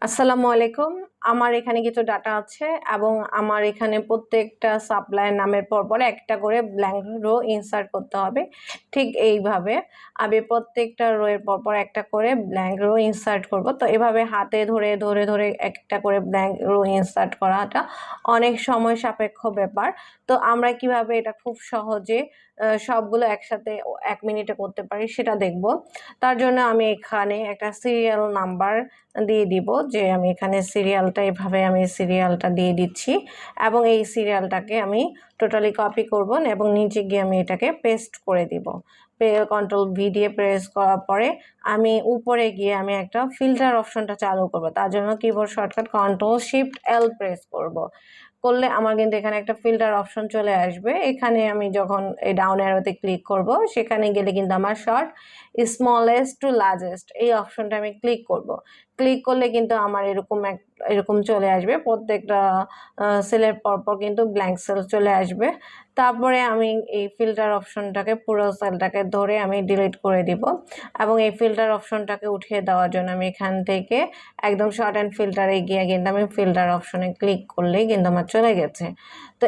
আসসালামু আলাইকুম। আমার এখানে কিছু ডাটা আছে এবং আমার এখানে প্রত্যেকটা সাপ্লায়ার নামের পরপর একটা করে ব্ল্যাঙ্ক রো ইনসার্ট করতে হবে। ঠিক এইভাবে আমি প্রত্যেকটা রো এর পরপর একটা করে ব্ল্যাঙ্ক রো ইনসার্ট করব। তো এভাবে হাতে ধরে একটা করে ব্ল্যাঙ্ক রো ইনসার্ট করাটা অনেক সময় সাপেক্ষ ব্যাপার। তো আমরা কিভাবে এটা খুব সহজে সবগুলো একসাথে 1 মিনিটে করতে পারি সেটা দেখব। তার জন্য আমি এখানে একটা সিরিয়াল নাম্বার দিয়ে দিব যে আমি এখানে সিরিয়ালটা দিয়ে দিচ্ছি এবং এই সিরিয়ালটাকে আমি টোটালি কপি করব এবং নিচে গিয়ে আমি এটাকে পেস্ট করে দিব। কন্ট্রোল ভি দিয়ে প্রেস করার পরে আমি উপরে গিয়ে আমি একটা ফিল্টার অপশনটা চালু করব। তার জন্য কিবোর্ড শর্টকাট কন্ট্রোল শিফট এল প্রেস করব। করলে আমার কিন্তু এখানে একটা ফিল্টার অপশন চলে আসবে। এখানে আমি যখন এই ডাউন অ্যারোতে ক্লিক করব সেখানে গেলে কিন্তু আমার শর্ট স্মলেস্ট টু লার্জেস্ট এই অপশনটা আমি ক্লিক করব। ক্লিক করলে কিন্তু আমার এরকম চলে আসবে। প্রত্যেকটা সেলের পরপর কিন্তু ব্ল্যাঙ্ক সেল চলে আসবে। তারপরে আমি এই ফিল্টার অপশনটাকে পুরো সেলটাকে ধরে আমি ডিলিট করে দিব এবং এই ফিল্টার অপশনটাকে উঠিয়ে দেওয়ার জন্য আমি এখান থেকে একদম শর্ট অ্যান্ড ফিল্টারে গিয়ে কিন্তু আমি ফিল্টার অপশনে ক্লিক করলেই কিন্তু আমার চলে গেছে। তো